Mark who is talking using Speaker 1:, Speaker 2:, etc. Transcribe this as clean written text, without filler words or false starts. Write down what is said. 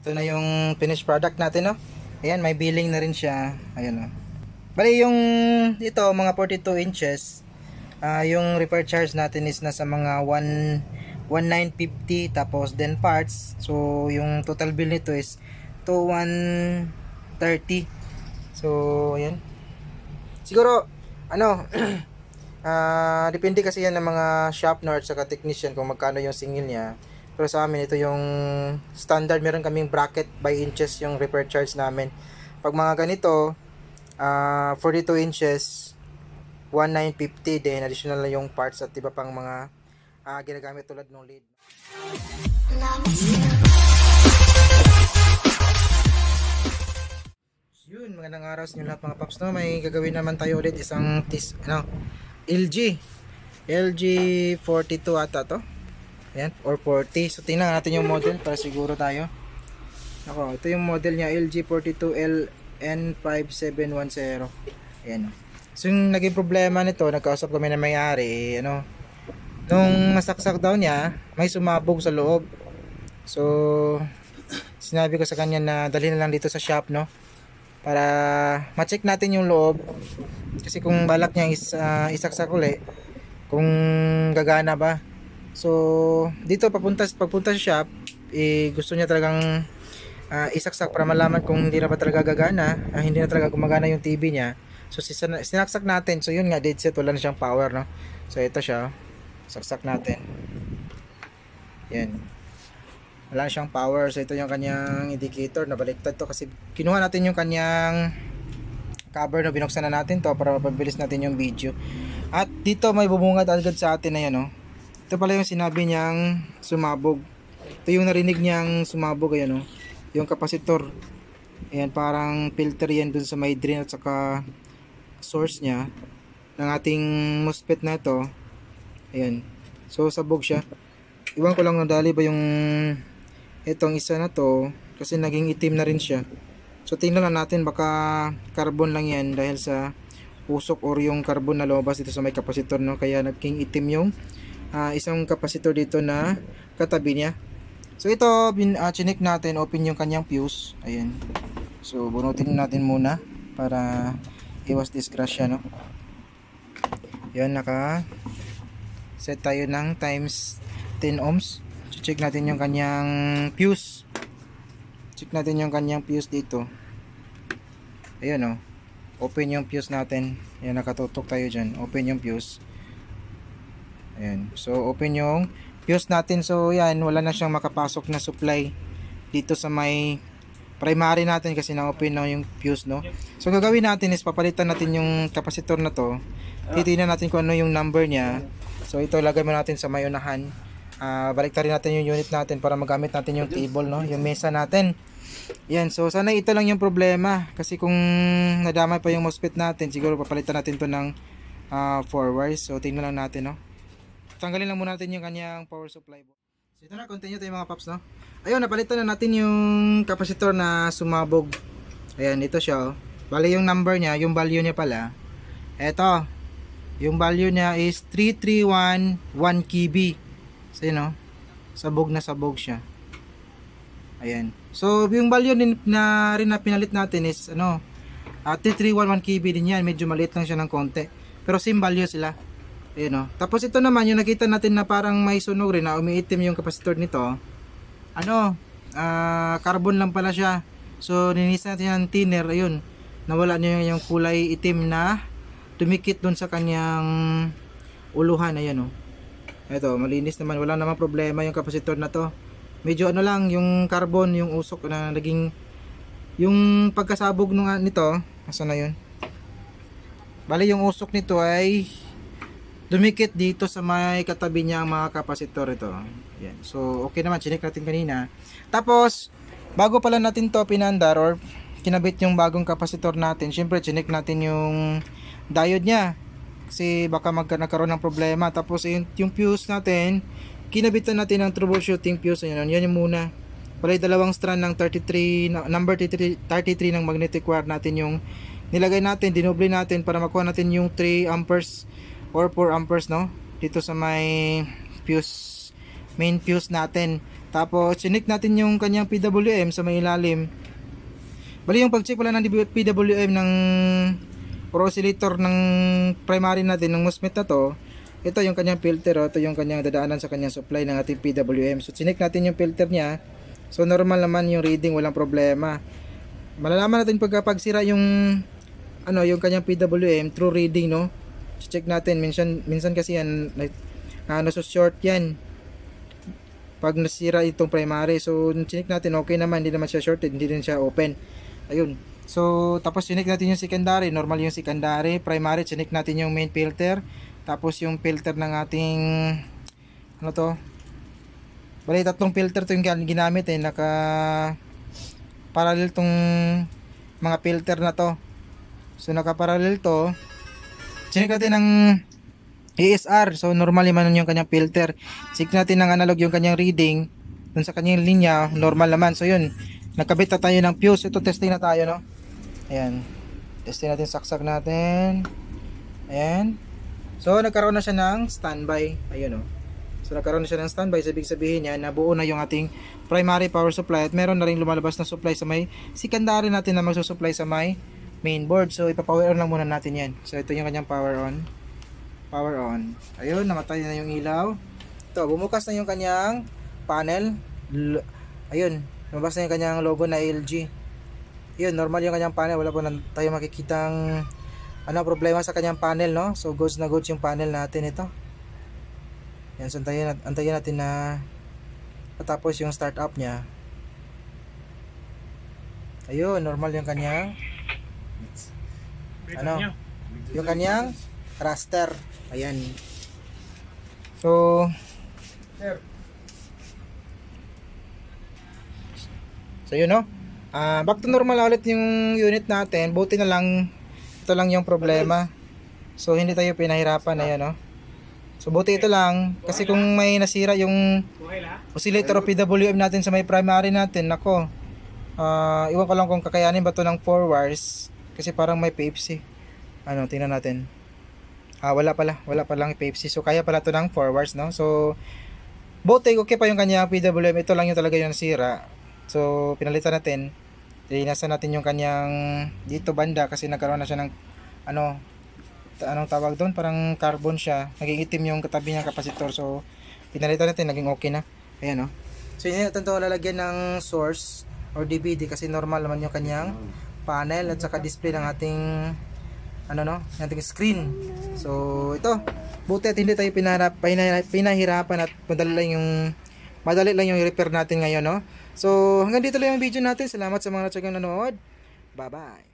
Speaker 1: Ito na yung finished product natin, no? Ayan, may billing na rin siya. Ayan, no? Bali yung ito, mga 42 inches. Yung repair charge natin is nasa mga 1,950 tapos then parts. So, yung total bill nito is 2,130. So, ayan. Siguro, ano, depende kasi yan ng mga shop nurse saka technician kung magkano yung singil niya. Pero sa amin ito yung standard, meron kaming bracket by inches yung repair charge namin. Pag mga ganito 42 inches 1,950, then additional na yung parts at iba pang mga ginagamit tulad ng lead. Yun, magandang araw sa inyo lahat mga paps, no? May gagawin naman tayo ulit isang LG 42 ata to. Ayan, or 40. So tingnan natin yung model para siguro tayo. Ako, ito yung model niya, LG 42LN5710. Ayan. So yung naging problema nito, nagkausap kami na may-ari, nung masaksak daw niya, may sumabog sa loob. So sinabi ko sa kanya na dalhin na lang dito sa shop, no? Para ma-check natin yung loob. Kasi kung balak niya isaksak uli, kung gagana ba. So dito pagpunta sa shop, gusto niya talagang isaksak para malaman kung hindi na ba talaga gagana, hindi na talaga gumagana yung TV niya. So sinaksak natin. So yun nga, dead set, wala na siyang power, no? So ito siya, saksak natin. Yan, wala na siyang power. So ito yung kanyang indicator, nabaliktad to kasi kinuha natin yung kanyang cover, no? Binuksan na natin to para mapabilis natin yung video. At dito may bubungad agad sa atin na yan, no? Ito pala yung sinabi niyang sumabog. Ito yung narinig niyang sumabog, ayan, no? Yung kapasitor. Ayan, parang filter yan dun sa may drain at saka source niya ng ating MOSFET na ito. Ayan. So sabog siya. Iwan ko lang nadali ba yung itong isa na to kasi naging itim na rin siya. So tingnan lang natin, baka carbon lang yan dahil sa usok or yung carbon na lumabas dito sa may kapasitor, no? Kaya naging itim yung isang kapasitor dito na katabi niya. So ito, chinik natin, open yung kanyang fuse. Ayan. So bunutin natin muna para iwas disgrasya, no? Yan, naka set tayo ng times 10 ohms. So check natin yung kanyang fuse. Check natin yung kanyang fuse dito. Ayan, oh. Open yung fuse natin. Ayan, nakatutok tayo dyan. Open yung fuse. Ayan. So open yung fuse natin. So yan, wala na siyang makapasok na supply dito sa may primary natin kasi na-open na yung fuse, no? So gagawin natin is papalitan natin yung kapasitor na to. Titingnan natin kung ano yung number niya. So ito, lagay mo natin sa may unahan. Baliktarin natin yung unit natin para magamit natin yung table, no? Yung mesa natin. Yan, so sana ito lang yung problema. Kasi kung nadamay pa yung MOSFET natin, siguro papalitan natin to ng 4 wires. So tingnan lang natin, no? Tanggalin lang muna natin yung kanyang power supply. So ito na, continue tayo mga paps, no? Ayun, napalitan na natin yung kapasitor na sumabog. Ayan, ito siya, oh. Bali yung number niya, yung value niya pala, eto, yung value niya is 3311 kB. So yun, oh, sabog na sabog siya. Ayan, so yung value na rin na pinalit natin is 3311 kB din yan. Medyo maliit lang siya ng konti, pero same value sila. Ayan, oh. Tapos ito naman yung nakita natin na parang may sunog rin, na umiitim yung kapasitor nito. Carbon lang pala siya. So nilinis natin yung thinner. Ayun, nawala niya yung kulay itim na dumikit dun sa kanyang uluhan. Ayan, oh. Ito, malinis naman, wala namang problema yung kapasitor na to. Medyo lang yung carbon, yung usok na naging yung pagkasabog nito. Asa na yun? Bali yung usok nito ay dumikit dito sa may katabi niya ang mga kapasitor ito. Yan. So okay naman, chinik natin kanina. Tapos bago pala natin to pinandar or kinabit yung bagong kapasitor natin, syempre chinik natin yung diode niya kasi baka nagkaroon ng problema. Tapos yung fuse natin, kinabitan natin ng troubleshooting fuse. Yan yung muna. Pala dalawang strand ng 33, number 33 ng magnetic wire natin yung nilagay natin, dinoble natin para makuha natin yung 3 amperes or 4 amperes, no? Dito sa may fuse, main fuse natin. Tapos chinik natin yung kanyang PWM sa may ilalim. Bali yung pag-check pala ng PWM ng or oscillator ng primary natin ng MOSFET na to, ito yung kanyang filter, ito yung kanyang dadaanan sa kanyang supply ng ating PWM. So chinik natin yung filter niya. So normal naman yung reading, walang problema. Malalaman natin pagka sira yung yung kanyang PWM through reading, no. Check natin minsan kasi yan short yan pag nasira itong primary. So chinik natin, okay naman, hindi naman siya shorted, hindi din siya open. Ayun. So tapos chinik natin yung secondary, normal yung secondary. Primary, chinik natin yung main filter. Tapos yung filter ng ating bali tatlong filter to yung ginamit naka parallel tong mga filter na to. So naka parallel to. Chinik natin ng ESR. So normal naman yung kanyang filter. Check natin ng analog yung kanyang reading dun sa kanyang linya, normal naman. So yun, nagkabit na tayo ng fuse. Ito testing na tayo, no. Ayan, testing natin, saksak natin. Ayan. So nagkaroon na siya ng standby. Ayun, no. So nagkaroon na siya ng standby. Ibig sabihin niya nabuo na yung ating primary power supply at meron na rin lumalabas na supply sa may secondary natin na magsusupply sa may main board. So ipa-power on lang muna natin yan. So ito yung kanyang power on. Power on. Ayun, namatay na yung ilaw. Ito, bumukas na yung kanyang panel. Ayun, lumabas na yung kanyang logo na LG. Ayun, normal yung kanyang panel. Wala po na tayo makikitang problema sa kanyang panel, no? So goods na goods yung panel natin ito. Yan, so antayin natin na matapos yung start up niya. Ayun, normal yung kanyang yung kanyang raster. Ayan. So yun, no. Back to normal ulit yung unit natin. Buti na lang ito lang yung problema. So hindi tayo pinahirapan na yan, no. So buti ito lang kasi kung may nasira yung oscillator o PWM natin sa may primary natin, nako. Iwan ko lang kung kakayanin ba to ng 4 wires kasi parang may Pepsi. Tingnan natin. Wala pa lang Pepsi. So kaya pala to ng 4 wires, no. So buti okay pa yung kanya PWM. Ito lang yung talaga yung nasira. So pinalitan natin. Linasan natin yung kanyang dito banda kasi nagkaroon na siya ng anong tawag doon, parang carbon siya, naging itim yung katabi ng kapasitor. So pinalitan natin, naging okay na. Ayan, no. So hindi natin to lalagyan ng source or DVD kasi normal naman yung kanyang panel at saka display ng ating ating screen. So ito, buti at hindi tayo pinahirapan at madali lang yung repair natin ngayon, no. So hanggang dito lang yung video natin. Salamat sa mga natsagang nanood. Bye bye.